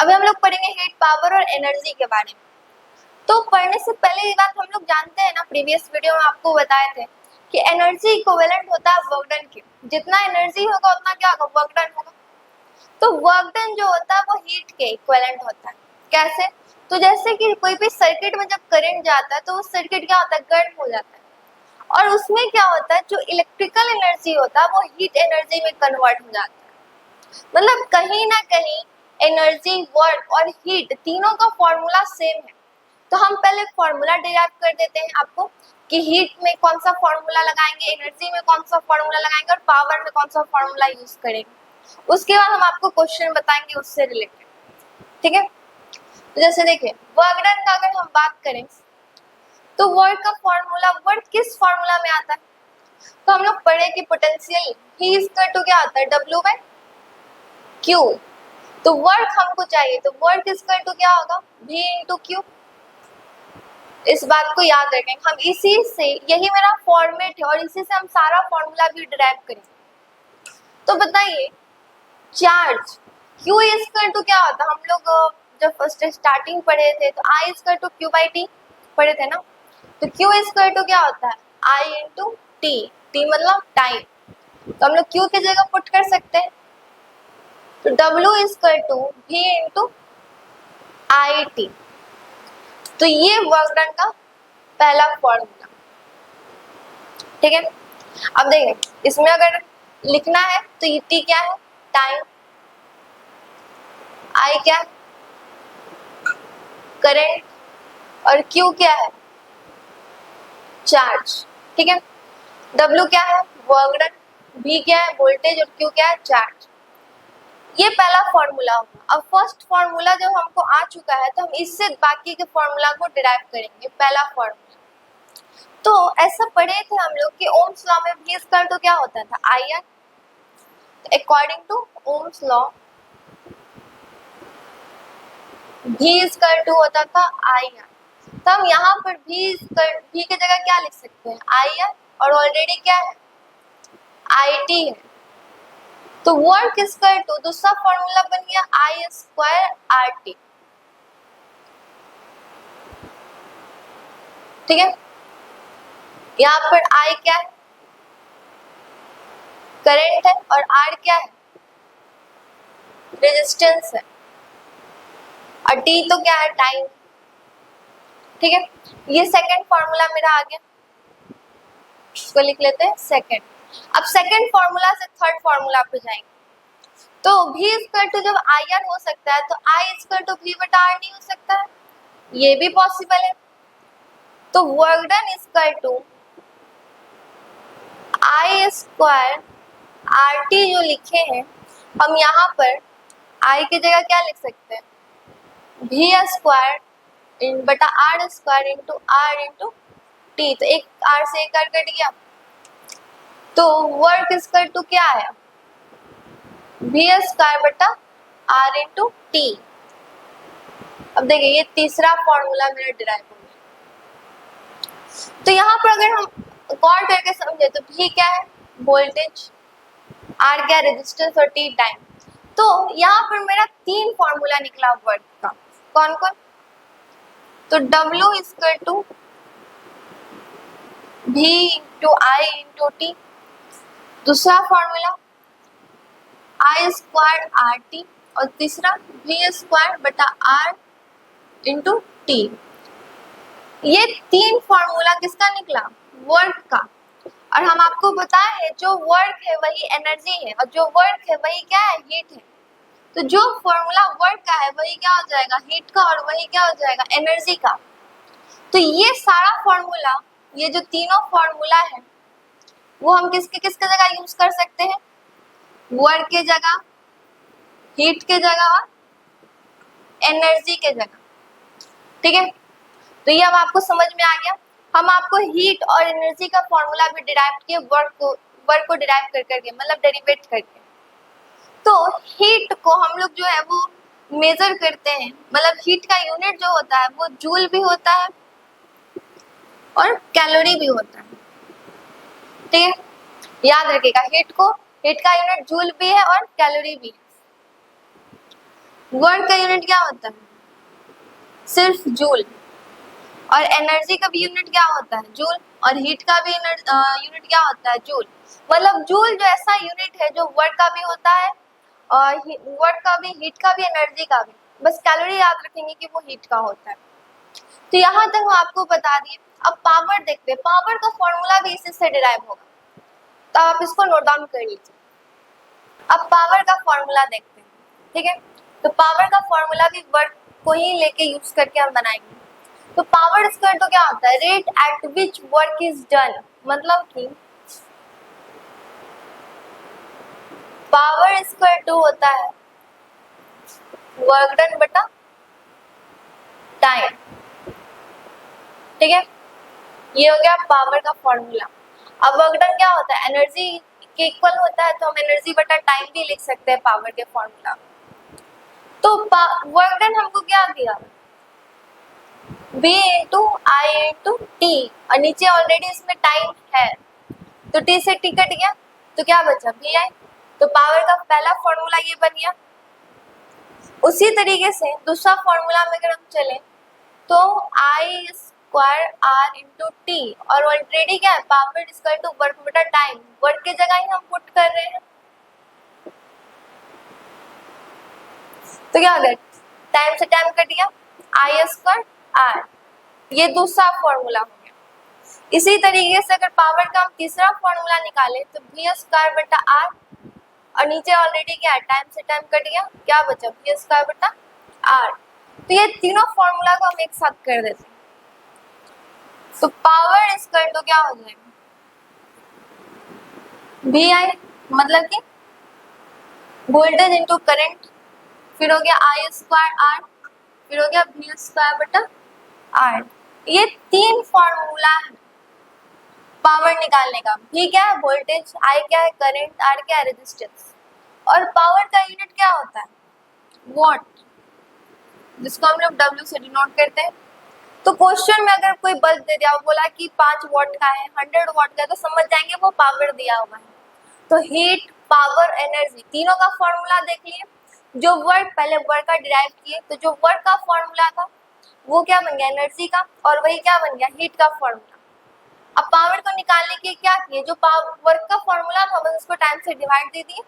अभी हम लोग पढ़ेंगे हीट, पावर और एनर्जी के बारे में। तो पढ़ने से पहले ये बात हम लोग जानते हैं ना, प्रीवियस वीडियो में आपको बताए थे कि एनर्जी इक्विवेलेंट होता है वर्क डन के। जितना एनर्जी होगा उतना क्या होगा, वर्क डन होगा। तो वर्क डन जो होता है वो हीट के इक्विवेलेंट होता है। कैसे? तो जैसे कि कोई भी सर्किट में जब करंट जाता है तो वो सर्किट क्या होता है, गर्म हो जाता है, और उसमें क्या होता है, जो इलेक्ट्रिकल एनर्जी होता है वो हीट एनर्जी में कन्वर्ट हो जाता है। मतलब कहीं ना कहीं एनर्जी, वर्क और हीट तीनों का फॉर्मूला सेम है। तो हम पहले फॉर्मूला डिराइव कर देते हैं आपको कि हीट में कौन सा फॉर्मूला लगाएंगे, एनर्जी में कौन सा फॉर्मूला लगाएंगे और पावर में कौन सा फॉर्मूला यूज करेंगे। उसके बाद हम आपको क्वेश्चन बताएंगे उससे रिलेटेड, ठीक है। तो जैसे देखिए, वर्क डन का अगर हम बात करें तो वर्क का फॉर्मूला, वर्क किस फॉर्मूला में आता है, तो हम लोग पढ़े कि पोटेंशियल ही इक्वल टू क्या आता है, W बाय Q। तो वर्क हमको चाहिए, तो वर्क इक्वल टू क्या होगा, V इंटू Q। इस बात को याद रखें, हम इसी से, यही मेरा फॉर्मेट है और इसी से हम सारा फॉर्मूला भी डिराइव करेंगे। तो बताइए, चार्ज Q इक्वल टू क्या होता है, हम लोग जब फर्स्ट स्टार्टिंग पढ़े थे तो I equal to Q by T पढ़े थे ना। तो Q इक्वल टू क्या होता है, I इंटू T। T मतलब टाइम, तो हम लोग Q की जगह पुट कर सकते हैं। तो W equal to V into IT। तो ये वर्क डन का पहला फॉर्मूला, ठीक है। अब देखिए, इसमें अगर लिखना है तो ये T क्या है, टाइम, I क्या है, करंट, और Q क्या है, चार्ज, ठीक है। W क्या है, वर्क डन, V क्या है, वोल्टेज, और Q क्या है, चार्ज। ये पहला फॉर्मूला होगा। अब फर्स्ट फॉर्मूला जब हमको आ चुका है तो हम इससे बाकी के फॉर्मूला को डिराइव करेंगे। पहला फॉर्मूला तो ऐसा पढ़े थे हम लोग कि ओम्स लॉ में V इक्वल टू क्या होता था, IR। According to Ohm's law V equal to होता था IR। तो हम यहाँ पर V की जगह क्या लिख सकते हैं, IR, और ऑलरेडी क्या है, IT है। तो वर्क इक्वल टू दूसरा फॉर्मूला बन गया I स्क्वायर RT, ठीक है। यहाँ पर I क्या है, करंट है, और R क्या है, रेजिस्टेंस है, और T तो क्या है, टाइम, ठीक है। ये सेकंड फॉर्मूला मेरा आ गया, इसको लिख लेते हैं सेकंड। अब सेकंड फॉर्मूला से थर्ड फॉर्मूला पे जाएंगे। तो V इक्वल टू जब IR हो सकता है तो I इक्वल टू V बटा R नहीं हो सकता है, ये भी पॉसिबल है। तो work done equal to I square RT जो लिखे हैं, हम यहाँ पर I की जगह क्या लिख सकते हैं, V स्क्वायर बटा R स्क्वायर इंटू R इंटू T। तो एक R से एक R कट गया, तो वर्क इक्वल टू क्या है, V स्क्वायर बटा R इंटू T। अब देखिए, ये तीसरा फॉर्मूला मेरा डिराइव हो गया। तो यहाँ पर अगर हम गौर करके समझे तो V क्या है, वोल्टेज, R क्या, रेजिस्टेंस, और T टाइम। तो यहाँ पर मेरा तीन फॉर्मूला निकला वर्क का, कौन कौन, तो W equal to V into I into T। दूसरा फॉर्मूला I स्क्वायर RT, और तीसरा V स्क्वायर बटा R इंटू T। ये तीन फॉर्मूला किसका निकला, वर्क का। और हम आपको बताए हैं जो वर्क है वही एनर्जी है, और जो वर्क है वही क्या है, हीट है। तो जो फॉर्मूला वर्क का है वही क्या हो जाएगा, हीट का, और वही क्या हो जाएगा, एनर्जी का। तो ये सारा फॉर्मूला, ये जो तीनों फॉर्मूला है वो हम किसके किसके जगह यूज कर सकते हैं, वर्क के जगह, हीट के जगह, और एनर्जी के जगह, ठीक है। तो ये अब आपको समझ में आ गया। हम आपको हीट और एनर्जी का फॉर्मूला भी डिराइव किए, वर्क को डिराइव कर करके, मतलब डेरिवेट करके। तो हीट को हम लोग जो है वो मेजर करते हैं, मतलब हीट का यूनिट जो होता है वो जूल भी होता है और कैलोरी भी होता है, ठीक है। याद रखिएगा, हीट का यूनिट जूल भी है और कैलोरी भी है। वर्क का यूनिट क्या होता है? सिर्फ जूल। और एनर्जी का भी यूनिट क्या होता है? जूल। और हीट का भी यूनिट क्या होता है? जूल। मतलब जूल जो ऐसा यूनिट है जो वर्क का भी होता है और वर्क का भी, हीट का भी, एनर्जी का भी। बस कैलोरी याद रखेंगे कि वो हीट का होता है। तो यहाँ तक हम आपको बता दिए। अब पावर देखते हैं। पावर का फॉर्मूला भी इसी से डिराइव होगा, तो आप इसको नोट डाउन कर लीजिए। अब पावर का फॉर्मूला देखते हैं, ठीक है। तो पावर का फॉर्मूला भी वर्क को ही लेके यूज करके हम बनाएंगे। तो पावर स्क्वायर तो क्या होता है? Rate at which work is done. मतलब कि पावर स्क्वायर टू होता है वर्क डन बटा टाइम, ठीक है। ये हो गया पावर का फॉर्मूला। अब वर्क डन क्या होता है? एनर्जी के इक्वल होता है, तो हम एनर्जी बटा टाइम भी लिख सकते हैं पावर के फॉर्मूला। तो वर्क डन हमको क्या दिया? V इंटू आई इंटू टी, और नीचे ऑलरेडी इसमें टाइम है, तो T से T कट गया, तो क्या बचा? V आई। तो पावर का पहला फॉर्मूला ये बन गया। उसी तरीके से दूसरा फॉर्मूला में अगर हम चलें तो आई स्क्वायर आर इंटू टी, और ऑलरेडी क्या है? पावर स्क्वायर टू वर्क बटा टाइम, वर्क की जगह ही हम पुट कर रहे हैं, तो क्या हो गया? टाइम से टाइम कट गया, आई स्क्वायर आर। ये दूसरा फॉर्मूला हो गया। इसी तरीके से अगर पावर का हम तीसरा फॉर्मूला निकाले तो वी स्क्वायर बटा आर, और नीचे ऑलरेडी क्या है? टाइम से टाइम कट गया, क्या बचा? वी स्क्वायर बटा आर। तो ये तीनों फॉर्मूला को हम एक साथ कर देते हैं, तो पावर स्क्वायर तो क्या हो जाएगा? वी आई, मतलब कि वोल्टेज इंटू करंट, फिर हो गया आई स्क्वायर आर, फिर हो गया वी स्क्वायर बटा आर। ये तीन फॉर्मूला है पावर निकालने का। V क्या है? वोल्टेज, I क्या है? करंट, R क्या है? रेजिस्टेंस। और पावर का यूनिट क्या होता है? वॉट, जिसको हम लोग W से डिनोट करते हैं। तो क्वेश्चन में अगर कोई बल्ब दे दिया, बोला कि 5 वॉट का है, 100 वॉट का है, तो समझ जाएंगे वो पावर दिया हुआ है। तो हीट, पावर, एनर्जी, तीनों का फॉर्मूला देख लिए। जो वर्क, पहले वर्क का डिराइव किए, तो जो वर्क का फॉर्मूला था वो क्या बन गया? एनर्जी का, और वही क्या बन गया? हीट का फॉर्मूला। अब पावर को निकालने के क्या किए? जो वर्क का फॉर्मूला था बस उसको टाइम से डिवाइड दे दिए,